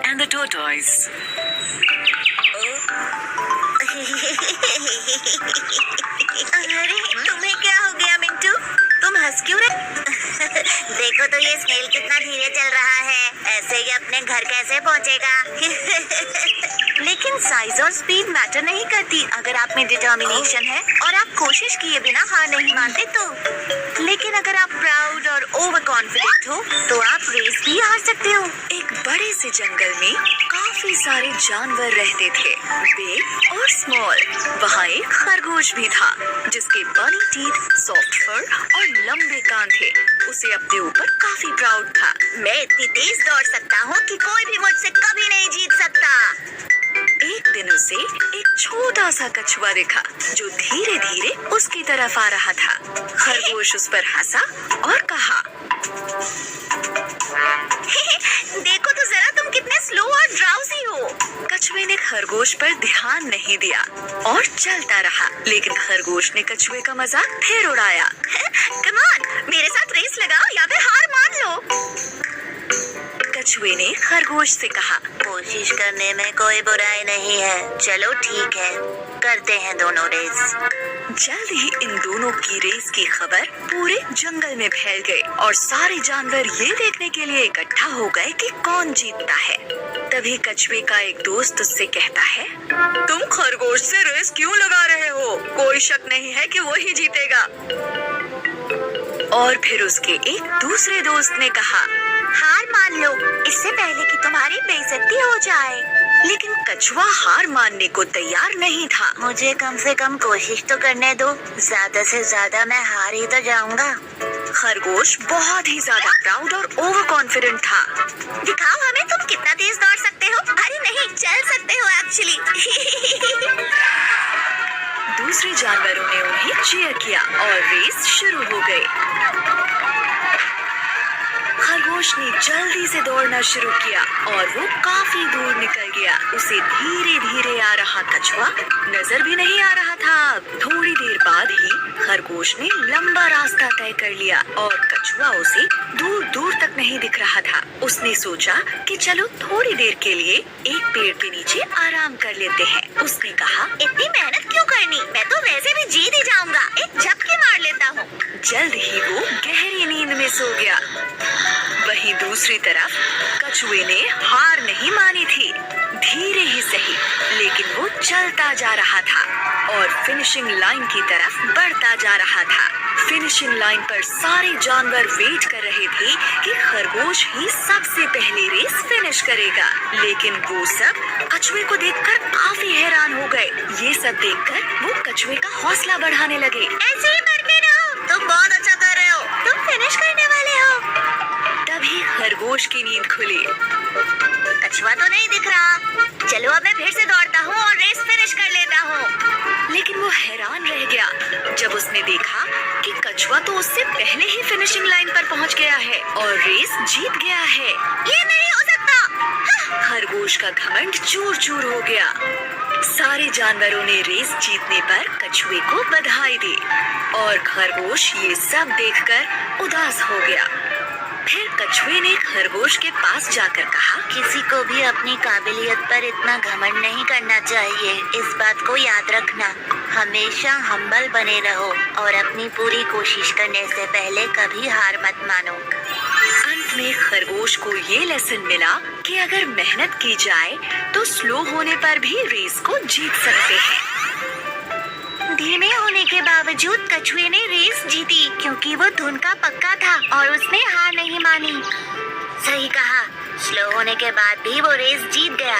and the tortoise. अरे तुम्हें क्या हो गया मिंटू? तुम हंस क्यों रहे? देखो तो ये स्नेल कितना धीरे चल रहा है, ऐसे ही अपने घर कैसे पहुंचेगा? लेकिन साइज और स्पीड मैटर नहीं करती अगर आप में डिटर्मिनेशन है और आप कोशिश किए बिना हार नहीं मानते तो। लेकिन अगर आप प्राउड और ओवर कॉन्फिडेंट हो तो आप रेस भी हार सकते हो। एक बड़े से जंगल में काफी सारे जानवर रहते थे, बिग और स्मॉल। वहाँ एक खरगोश भी था जिसके बनी टीथ, सॉफ्ट फर और लंबे कान थे। उसे अपने ऊपर काफी प्राउड था। मैं इतनी तेज दौड़ सकता हूँ कि कोई भी मुझसे कभी नहीं जीत सकता। एक दिन उसे एक छोटा सा कछुआ दिखा जो धीरे धीरे उसकी तरफ आ रहा था। खरगोश उस पर हंसा और कहा, देखो तो जरा तुम कितने स्लो और ड्राउजी हो। कछुए ने खरगोश पर ध्यान नहीं दिया और चलता रहा, लेकिन खरगोश ने कछुए का मजाक फिर उड़ाया। कम ऑन, मेरे साथ रेस लगाओ या फिर हार मान लो। कछुए ने खरगोश से कहा, कोशिश करने में कोई बुराई नहीं है। चलो ठीक है, करते हैं दोनों रेस। जल्द ही इन दोनों की रेस की खबर पूरे जंगल में फैल गई और सारे जानवर ये देखने के लिए इकट्ठा हो गए कि कौन जीतता है। तभी कछुए का एक दोस्त उससे कहता है, तुम खरगोश से रेस क्यों लगा रहे हो? कोई शक नहीं है कि वो ही जीतेगा। और फिर उसके एक दूसरे दोस्त ने कहा, हार मान लो इससे पहले कि तुम्हारी बेइज्जती हो जाए। लेकिन कछुआ हार मानने को तैयार नहीं था। मुझे कम से कम कोशिश तो करने दो, ज्यादा से ज्यादा मैं हार ही तो जाऊंगा। खरगोश बहुत ही ज्यादा प्राउड और ओवर कॉन्फिडेंट था। दिखाओ हमें तुम कितना तेज दौड़ सकते हो। अरे नहीं, चल सकते हो एक्चुअली। दूसरे जानवरों ने उन्हें चीयर किया और रेस शुरू हो गई। खरगोश ने जल्दी से दौड़ना शुरू किया और वो काफी दूर निकल गया। उसे धीरे धीरे आ रहा कछुआ नजर भी नहीं आ रहा था। थोड़ी देर बाद ही खरगोश ने लंबा रास्ता तय कर लिया और कछुआ उसे दूर दूर तक नहीं दिख रहा था। उसने सोचा कि चलो थोड़ी देर के लिए एक पेड़ के नीचे आराम कर लेते हैं। उसने कहा, इतनी मेहनत क्यों करनी, मैं तो वैसे भी जीत ही जाऊंगा, एक झपकी मार लेता हूँ। जल्द ही वो गहरी नींद में सो गया। वहीं दूसरी तरफ कछुए ने हार नहीं मानी थी। धीरे ही सही, लेकिन वो चलता जा रहा था और फिनिशिंग लाइन की तरफ बढ़ता जा रहा था। फिनिशिंग लाइन पर सारे जानवर वेट कर रहे थे कि खरगोश ही सबसे पहले रेस फिनिश करेगा। लेकिन वो सब कछुए को देखकर काफी हैरान हो गए। ये सब देखकर वो कछुए का हौसला बढ़ाने लगे। ऐसे ही बढ़ते रहो, तुम बहुत अच्छा कर रहे हो, तुम फिनिश करने वाले हो। तभी खरगोश की नींद खुली। कछुआ तो नहीं दिख रहा, चलो अब मैं फिर से दौड़ता हूँ और रेस फिनिश कर लेता हूँ। लेकिन वो हैरान रह गया जब उसने देखा कि कछुआ तो उससे पहले ही फिनिशिंग लाइन पर पहुँच गया है और रेस जीत गया है। ये नहीं हो सकता। खरगोश का घमंड चूर चूर हो गया। सारे जानवरों ने रेस जीतने पर कछुए को बधाई दी और खरगोश ये सब देखकर उदास हो गया। फिर कछुए ने खरगोश के पास जाकर कहा, किसी को भी अपनी काबिलियत पर इतना घमंड नहीं करना चाहिए। इस बात को याद रखना, हमेशा हम्बल बने रहो और अपनी पूरी कोशिश करने से पहले कभी हार मत मानो। अंत में खरगोश को ये लेसन मिला कि अगर मेहनत की जाए तो स्लो होने पर भी रेस को जीत सकते हैं। धीमे होने के बावजूद कछुए ने रेस जीती क्योंकि वो धुन का पक्का था और उसने हार नहीं मानी। सही कहा, स्लो होने के बाद भी वो रेस जीत गया